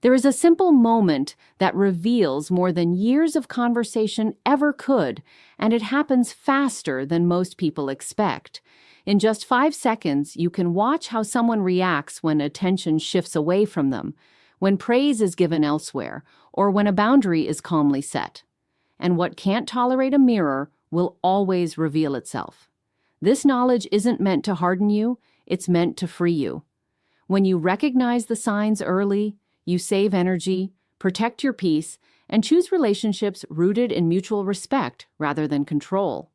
There is a simple moment that reveals more than years of conversation ever could, and it happens faster than most people expect. In just 5 seconds, you can watch how someone reacts when attention shifts away from them, when praise is given elsewhere, or when a boundary is calmly set. And what can't tolerate a mirror will always reveal itself. This knowledge isn't meant to harden you, it's meant to free you. When you recognize the signs early, you save energy, protect your peace, and choose relationships rooted in mutual respect rather than control.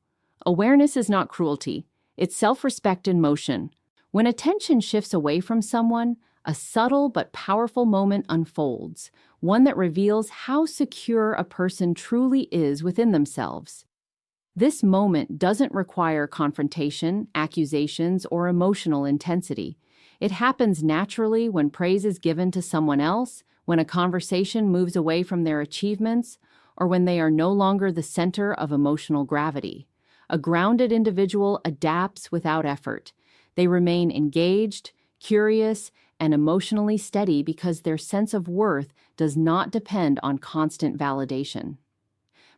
Awareness is not cruelty, it's self-respect in motion. When attention shifts away from someone, a subtle but powerful moment unfolds, one that reveals how secure a person truly is within themselves. This moment doesn't require confrontation, accusations, or emotional intensity. It happens naturally when praise is given to someone else, when a conversation moves away from their achievements, or when they are no longer the center of emotional gravity. A grounded individual adapts without effort. They remain engaged, curious, and emotionally steady because their sense of worth does not depend on constant validation.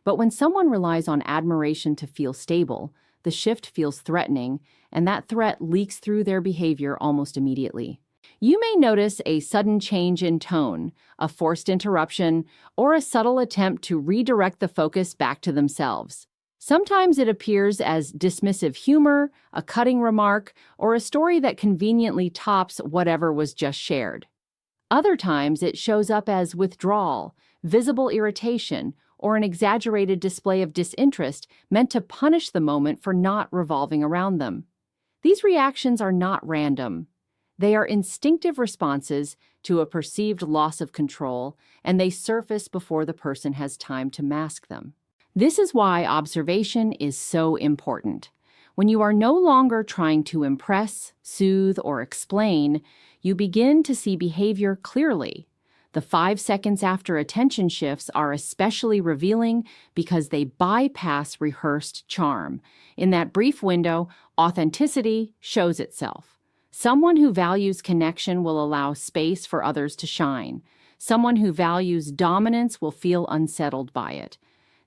But when someone relies on admiration to feel stable, the shift feels threatening, and that threat leaks through their behavior almost immediately. You may notice a sudden change in tone, a forced interruption, or a subtle attempt to redirect the focus back to themselves. Sometimes it appears as dismissive humor, a cutting remark, or a story that conveniently tops whatever was just shared. Other times it shows up as withdrawal, visible irritation, or an exaggerated display of disinterest meant to punish the moment for not revolving around them. These reactions are not random. They are instinctive responses to a perceived loss of control, and they surface before the person has time to mask them. This is why observation is so important. When you are no longer trying to impress, soothe, or explain, you begin to see behavior clearly. The 5 seconds after attention shifts are especially revealing because they bypass rehearsed charm. In that brief window, authenticity shows itself. Someone who values connection will allow space for others to shine. Someone who values dominance will feel unsettled by it.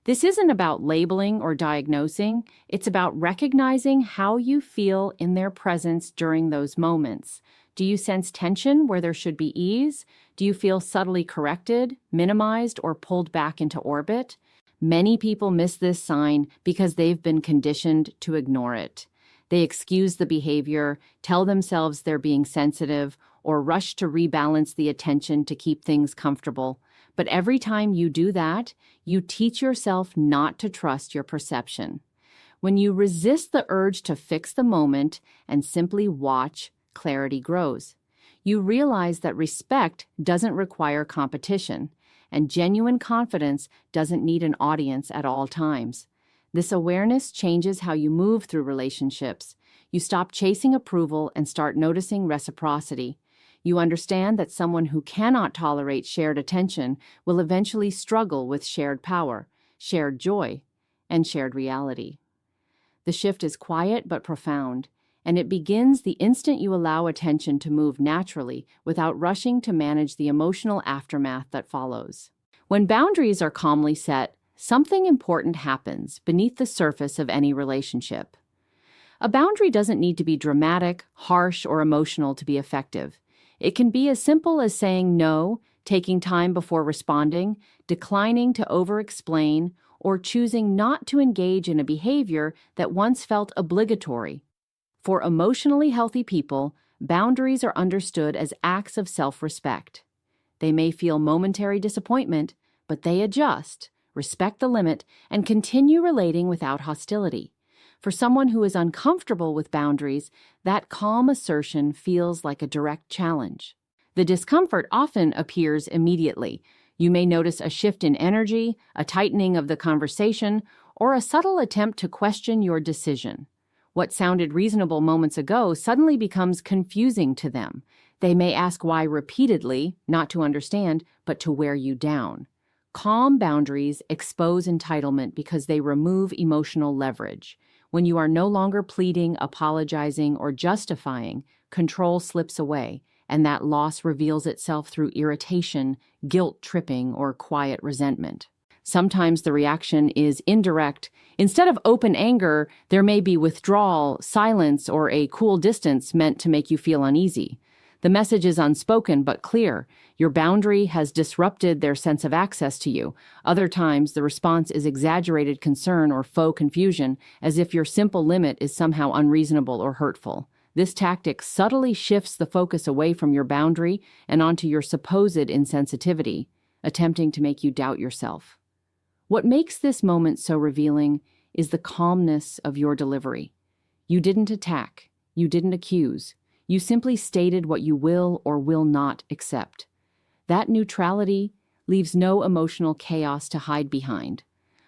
This isn't about labeling or diagnosing, it's about recognizing how you feel in their presence during those moments. Do you sense tension where there should be ease? Do you feel subtly corrected, minimized, or pulled back into orbit? Many people miss this sign because they've been conditioned to ignore it. They excuse the behavior, tell themselves they're being sensitive, or rush to rebalance the attention to keep things comfortable. But every time you do that, you teach yourself not to trust your perception. When you resist the urge to fix the moment and simply watch, clarity grows. You realize that respect doesn't require competition, and genuine confidence doesn't need an audience at all times. This awareness changes how you move through relationships. You stop chasing approval and start noticing reciprocity. You understand that someone who cannot tolerate shared attention will eventually struggle with shared power, shared joy, and shared reality. The shift is quiet but profound, and it begins the instant you allow attention to move naturally without rushing to manage the emotional aftermath that follows. When boundaries are calmly set, something important happens beneath the surface of any relationship. A boundary doesn't need to be dramatic, harsh, or emotional to be effective. It can be as simple as saying no, taking time before responding, declining to over-explain, or choosing not to engage in a behavior that once felt obligatory. For emotionally healthy people, boundaries are understood as acts of self-respect. They may feel momentary disappointment, but they adjust, respect the limit, and continue relating without hostility. For someone who is uncomfortable with boundaries, that calm assertion feels like a direct challenge. The discomfort often appears immediately. You may notice a shift in energy, a tightening of the conversation, or a subtle attempt to question your decision. What sounded reasonable moments ago suddenly becomes confusing to them. They may ask why repeatedly, not to understand, but to wear you down. Calm boundaries expose entitlement because they remove emotional leverage. When you are no longer pleading, apologizing, or justifying, control slips away, and that loss reveals itself through irritation, guilt-tripping, or quiet resentment. Sometimes the reaction is indirect. Instead of open anger, there may be withdrawal, silence, or a cool distance meant to make you feel uneasy. The message is unspoken but clear. Your boundary has disrupted their sense of access to you. Other times, the response is exaggerated concern or faux confusion, as if your simple limit is somehow unreasonable or hurtful. This tactic subtly shifts the focus away from your boundary and onto your supposed insensitivity, attempting to make you doubt yourself. What makes this moment so revealing is the calmness of your delivery. You didn't attack. You didn't accuse. You simply stated what you will or will not accept. That neutrality leaves no emotional chaos to hide behind.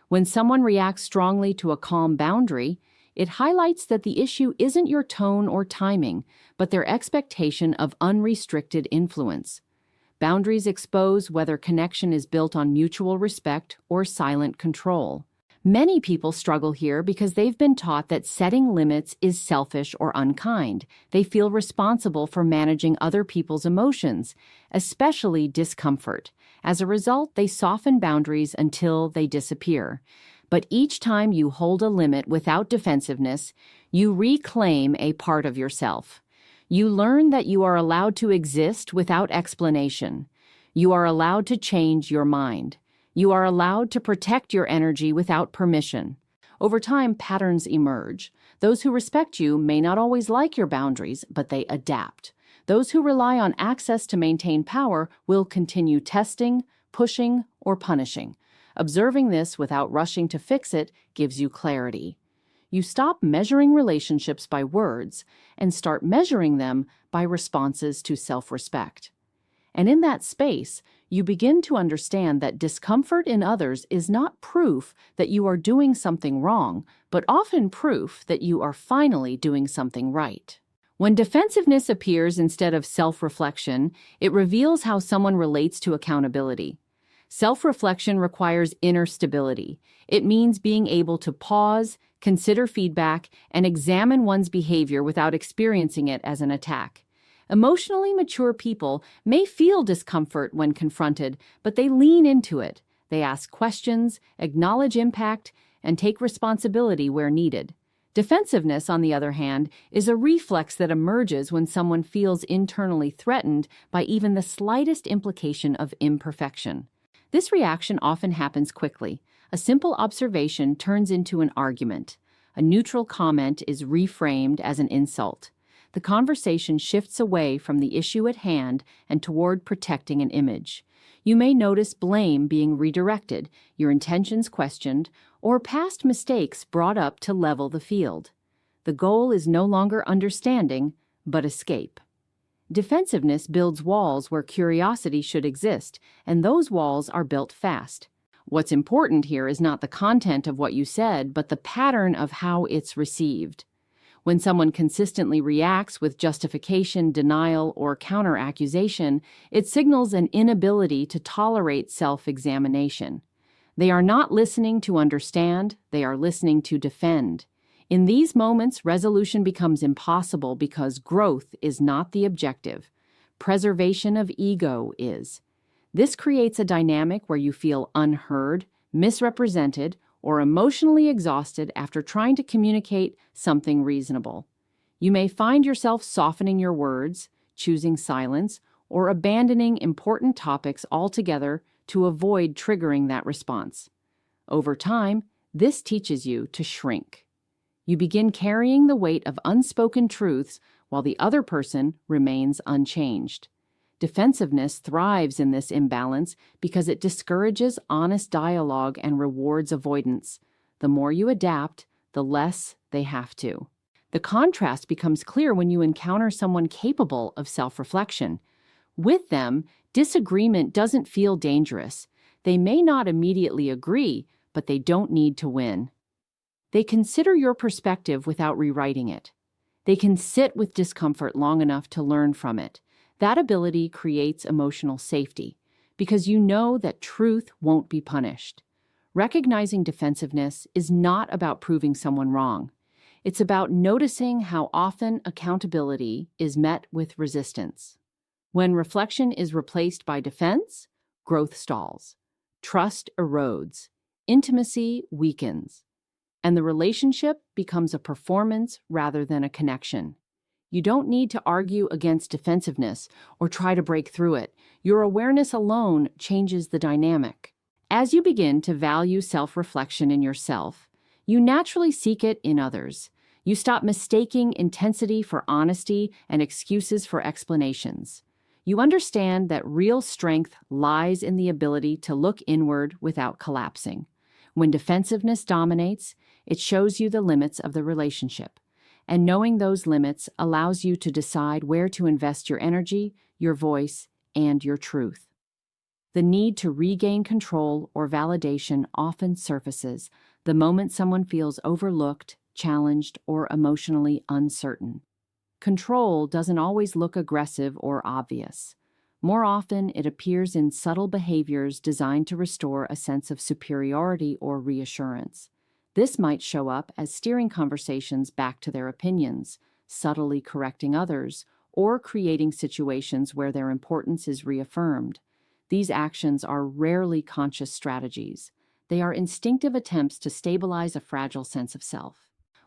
When someone reacts strongly to a calm boundary, it highlights that the issue isn't your tone or timing, but their expectation of unrestricted influence. Boundaries expose whether connection is built on mutual respect or silent control. Many people struggle here because they've been taught that setting limits is selfish or unkind. They feel responsible for managing other people's emotions, especially discomfort. As a result, they soften boundaries until they disappear. But each time you hold a limit without defensiveness, you reclaim a part of yourself. You learn that you are allowed to exist without explanation. You are allowed to change your mind. You are allowed to protect your energy without permission. Over time, patterns emerge. Those who respect you may not always like your boundaries, but they adapt. Those who rely on access to maintain power will continue testing, pushing, or punishing. Observing this without rushing to fix it gives you clarity. You stop measuring relationships by words and start measuring them by responses to self-respect. And in that space, you begin to understand that discomfort in others is not proof that you are doing something wrong, but often proof that you are finally doing something right. When defensiveness appears instead of self-reflection, it reveals how someone relates to accountability. Self-reflection requires inner stability. It means being able to pause, consider feedback, and examine one's behavior without experiencing it as an attack. Emotionally mature people may feel discomfort when confronted, but they lean into it. They ask questions, acknowledge impact, and take responsibility where needed. Defensiveness, on the other hand, is a reflex that emerges when someone feels internally threatened by even the slightest implication of imperfection. This reaction often happens quickly. A simple observation turns into an argument. A neutral comment is reframed as an insult. The conversation shifts away from the issue at hand and toward protecting an image. You may notice blame being redirected, your intentions questioned, or past mistakes brought up to level the field. The goal is no longer understanding, but escape. Defensiveness builds walls where curiosity should exist, and those walls are built fast. What's important here is not the content of what you said, but the pattern of how it's received. When someone consistently reacts with justification, denial, or counter-accusation, it signals an inability to tolerate self-examination. They are not listening to understand, they are listening to defend. In these moments, resolution becomes impossible because growth is not the objective. Preservation of ego is. This creates a dynamic where you feel unheard, misrepresented, or emotionally exhausted after trying to communicate something reasonable. You may find yourself softening your words, choosing silence, or abandoning important topics altogether to avoid triggering that response. Over time, this teaches you to shrink. You begin carrying the weight of unspoken truths while the other person remains unchanged. Defensiveness thrives in this imbalance because it discourages honest dialogue and rewards avoidance. The more you adapt, the less they have to. The contrast becomes clear when you encounter someone capable of self-reflection. With them, disagreement doesn't feel dangerous. They may not immediately agree, but they don't need to win. They consider your perspective without rewriting it. They can sit with discomfort long enough to learn from it. That ability creates emotional safety because you know that truth won't be punished. Recognizing defensiveness is not about proving someone wrong. It's about noticing how often accountability is met with resistance. When reflection is replaced by defense, growth stalls, trust erodes, intimacy weakens, and the relationship becomes a performance rather than a connection. You don't need to argue against defensiveness or try to break through it. Your awareness alone changes the dynamic. As you begin to value self-reflection in yourself, you naturally seek it in others. You stop mistaking intensity for honesty and excuses for explanations. You understand that real strength lies in the ability to look inward without collapsing. When defensiveness dominates, it shows you the limits of the relationship. And knowing those limits allows you to decide where to invest your energy, your voice, and your truth. The need to regain control or validation often surfaces the moment someone feels overlooked, challenged, or emotionally uncertain. Control doesn't always look aggressive or obvious. More often, it appears in subtle behaviors designed to restore a sense of superiority or reassurance. This might show up as steering conversations back to their opinions, subtly correcting others, or creating situations where their importance is reaffirmed. These actions are rarely conscious strategies. They are instinctive attempts to stabilize a fragile sense of self.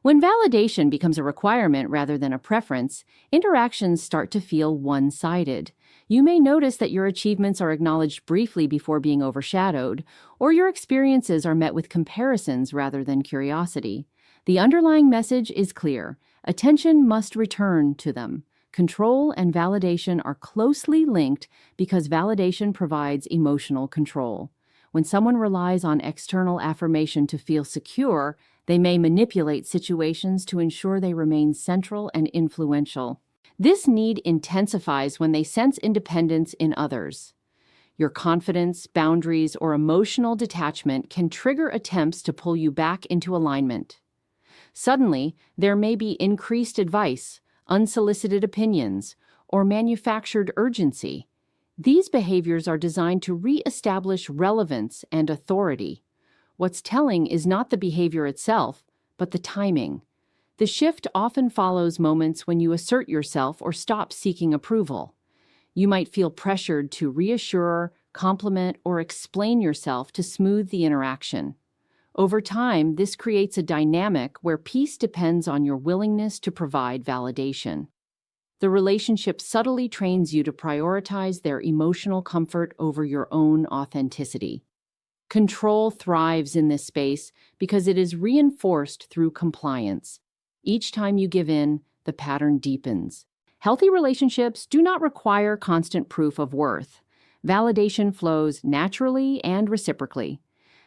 When validation becomes a requirement rather than a preference, interactions start to feel one-sided. You may notice that your achievements are acknowledged briefly before being overshadowed, or your experiences are met with comparisons rather than curiosity. The underlying message is clear. Attention must return to them. Control and validation are closely linked because validation provides emotional control. When someone relies on external affirmation to feel secure, they may manipulate situations to ensure they remain central and influential. This need intensifies when they sense independence in others. Your confidence, boundaries, or emotional detachment can trigger attempts to pull you back into alignment. Suddenly, there may be increased advice, unsolicited opinions, or manufactured urgency. These behaviors are designed to re-establish relevance and authority. What's telling is not the behavior itself, but the timing. The shift often follows moments when you assert yourself or stop seeking approval. You might feel pressured to reassure, compliment, or explain yourself to smooth the interaction. Over time, this creates a dynamic where peace depends on your willingness to provide validation. The relationship subtly trains you to prioritize their emotional comfort over your own authenticity. Control thrives in this space because it is reinforced through compliance. Each time you give in, the pattern deepens. Healthy relationships do not require constant proof of worth. Validation flows naturally and reciprocally.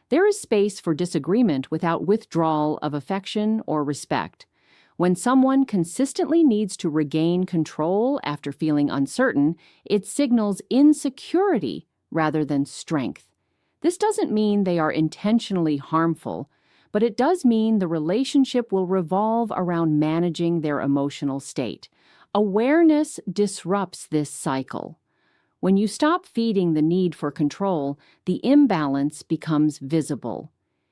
There is space for disagreement without withdrawal of affection or respect. When someone consistently needs to regain control after feeling uncertain, it signals insecurity rather than strength. This doesn't mean they are intentionally harmful, but it does mean the relationship will revolve around managing their emotional state. Awareness disrupts this cycle. When you stop feeding the need for control, the imbalance becomes visible.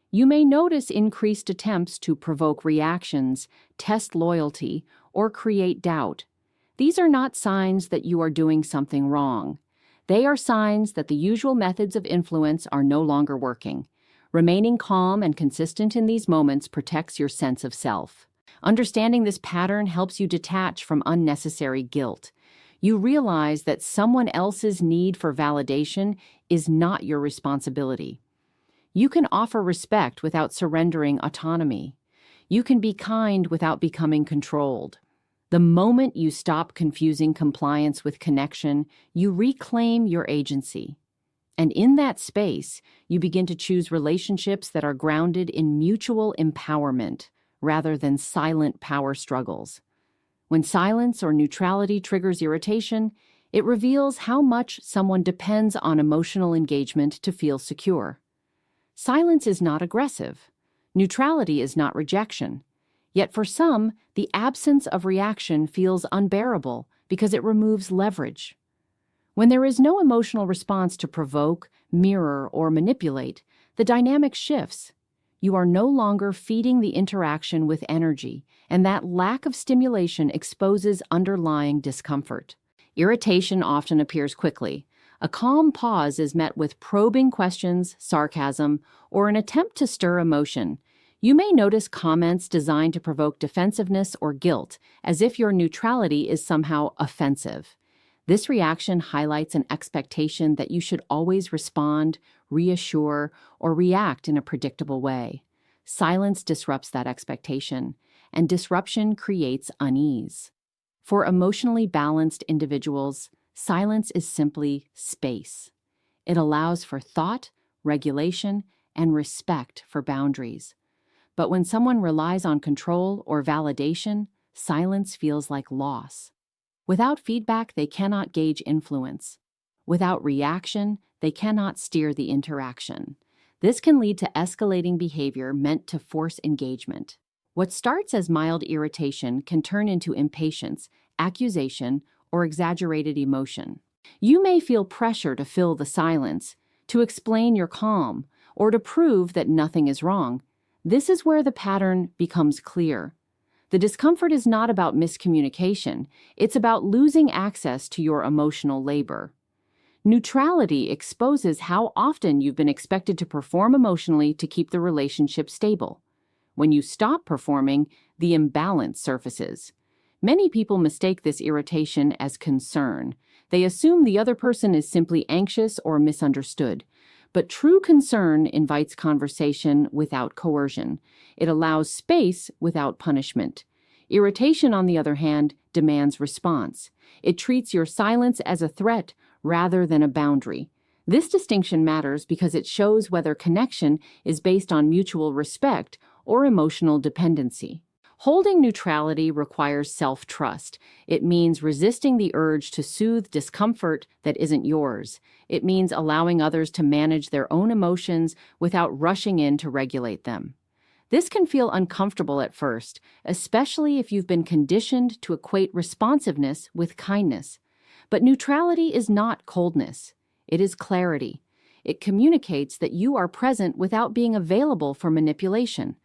You may notice increased attempts to provoke reactions, test loyalty, or create doubt. These are not signs that you are doing something wrong. They are signs that the usual methods of influence are no longer working. Remaining calm and consistent in these moments protects your sense of self. Understanding this pattern helps you detach from unnecessary guilt. You realize that someone else's need for validation is not your responsibility. You can offer respect without surrendering autonomy. You can be kind without becoming controlled. The moment you stop confusing compliance with connection, you reclaim your agency. And in that space, you begin to choose relationships that are grounded in mutual empowerment rather than silent power struggles. When silence or neutrality triggers irritation, it reveals how much someone depends on emotional engagement to feel secure. Silence is not aggressive. Neutrality is not rejection. Yet for some, the absence of reaction feels unbearable because it removes leverage. When there is no emotional response to provoke, mirror, or manipulate, the dynamic shifts. You are no longer feeding the interaction with energy, and that lack of stimulation exposes underlying discomfort. Irritation often appears quickly. A calm pause is met with probing questions, sarcasm, or an attempt to stir emotion. You may notice comments designed to provoke defensiveness or guilt, as if your neutrality is somehow offensive. This reaction highlights an expectation that you should always respond, reassure, or react in a predictable way. Silence disrupts that expectation, and disruption creates unease. For emotionally balanced individuals, silence is simply space. It allows for thought, regulation, and respect for boundaries. But when someone relies on control or validation, silence feels like loss. Without feedback, they cannot gauge influence. Without reaction, they cannot steer the interaction. This can lead to escalating behavior meant to force engagement. What starts as mild irritation can turn into impatience, accusation, or exaggerated emotion. You may feel pressure to fill the silence, to explain your calm, or to prove that nothing is wrong. This is where the pattern becomes clear. The discomfort is not about miscommunication, it's about losing access to your emotional labor. Neutrality exposes how often you've been expected to perform emotionally to keep the relationship stable. When you stop performing, the imbalance surfaces. Many people mistake this irritation as concern. They assume the other person is simply anxious or misunderstood. But true concern invites conversation without coercion. It allows space without punishment. Irritation, on the other hand, demands response. It treats your silence as a threat rather than a boundary. This distinction matters because it shows whether connection is based on mutual respect or emotional dependency. Holding neutrality requires self-trust. It means resisting the urge to soothe discomfort that isn't yours. It means allowing others to manage their own emotions without rushing in to regulate them. This can feel uncomfortable at first, especially if you've been conditioned to equate responsiveness with kindness. But neutrality is not coldness. It is clarity. It communicates that you are present without being available for manipulation.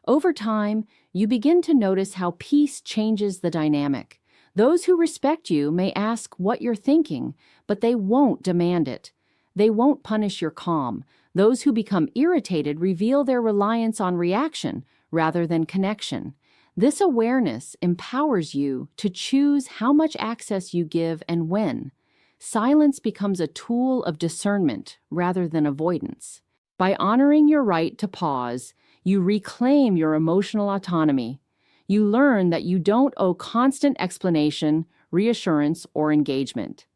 Over time, you begin to notice how peace changes the dynamic. Those who respect you may ask what you're thinking, but they won't demand it. They won't punish your calm. Those who become irritated reveal their reliance on reaction rather than connection. This awareness empowers you to choose how much access you give and when. Silence becomes a tool of discernment rather than avoidance. By honoring your right to pause, you reclaim your emotional autonomy. You learn that you don't owe constant explanation, reassurance, or engagement.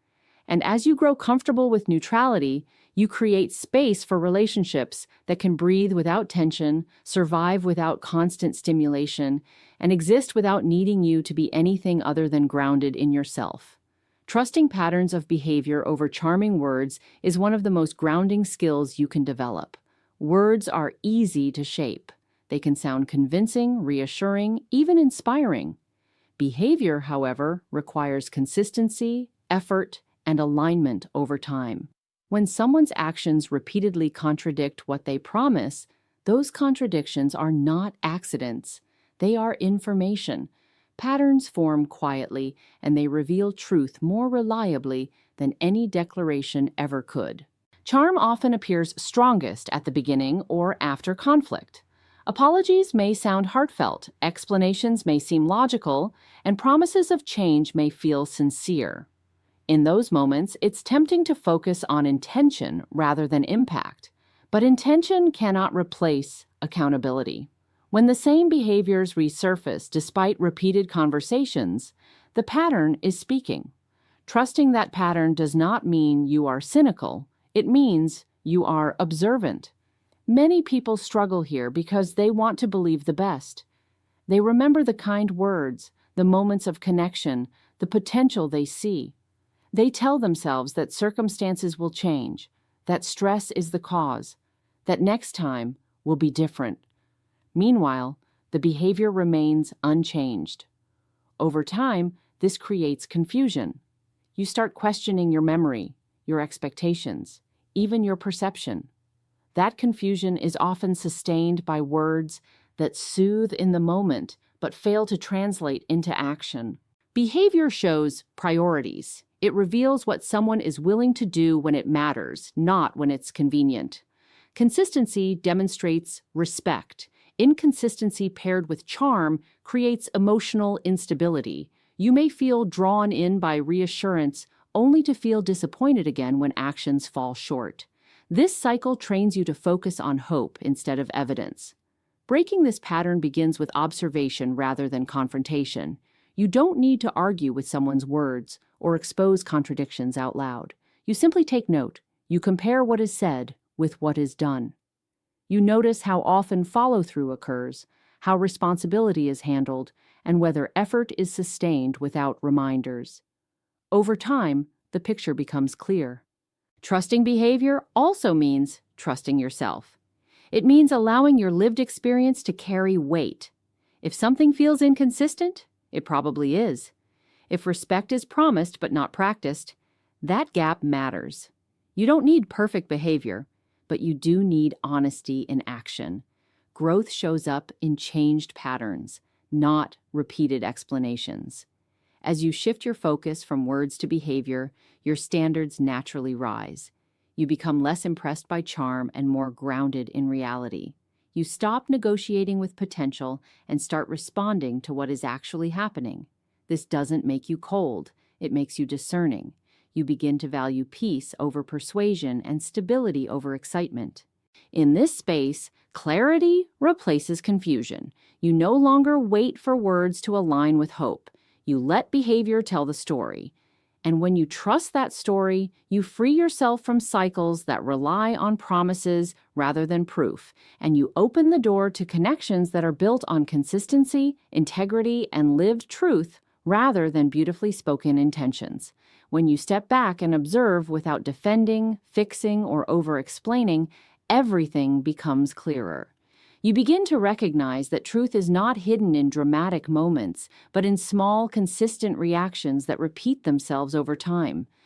And as you grow comfortable with neutrality, you create space for relationships that can breathe without tension, survive without constant stimulation, and exist without needing you to be anything other than grounded in yourself. Trusting patterns of behavior over charming words is one of the most grounding skills you can develop. Words are easy to shape. They can sound convincing, reassuring, even inspiring. Behavior, however, requires consistency, effort, and alignment over time. When someone's actions repeatedly contradict what they promise, those contradictions are not accidents. They are information. Patterns form quietly, and they reveal truth more reliably than any declaration ever could. Charm often appears strongest at the beginning or after conflict. Apologies may sound heartfelt, explanations may seem logical, and promises of change may feel sincere. In those moments, it's tempting to focus on intention rather than impact, but intention cannot replace accountability. When the same behaviors resurface despite repeated conversations, the pattern is speaking. Trusting that pattern does not mean you are cynical. It means you are observant. Many people struggle here because they want to believe the best. They remember the kind words, the moments of connection, the potential they see. They tell themselves that circumstances will change, that stress is the cause, that next time will be different. Meanwhile, the behavior remains unchanged. Over time, this creates confusion. You start questioning your memory, your expectations, even your perception. That confusion is often sustained by words that soothe in the moment but fail to translate into action. Behavior shows priorities. It reveals what someone is willing to do when it matters, not when it's convenient. Consistency demonstrates respect. Inconsistency paired with charm creates emotional instability. You may feel drawn in by reassurance only to feel disappointed again when actions fall short. This cycle trains you to focus on hope instead of evidence. Breaking this pattern begins with observation rather than confrontation. You don't need to argue with someone's words or expose contradictions out loud. You simply take note. You compare what is said with what is done. You notice how often follow-through occurs, how responsibility is handled, and whether effort is sustained without reminders. Over time, the picture becomes clear. Trusting behavior also means trusting yourself. It means allowing your lived experience to carry weight. If something feels inconsistent, it probably is. If respect is promised but not practiced, that gap matters. You don't need perfect behavior, but you do need honesty in action. Growth shows up in changed patterns, not repeated explanations. As you shift your focus from words to behavior, your standards naturally rise. You become less impressed by charm and more grounded in reality. You stop negotiating with potential and start responding to what is actually happening. This doesn't make you cold, it makes you discerning. You begin to value peace over persuasion and stability over excitement. In this space, clarity replaces confusion. You no longer wait for words to align with hope. You let behavior tell the story. And when you trust that story, you free yourself from cycles that rely on promises rather than proof, and you open the door to connections that are built on consistency, integrity, and lived truth rather than beautifully spoken intentions. When you step back and observe without defending, fixing, or over-explaining, everything becomes clearer. You begin to recognize that truth is not hidden in dramatic moments, but in small, consistent reactions that repeat themselves over time.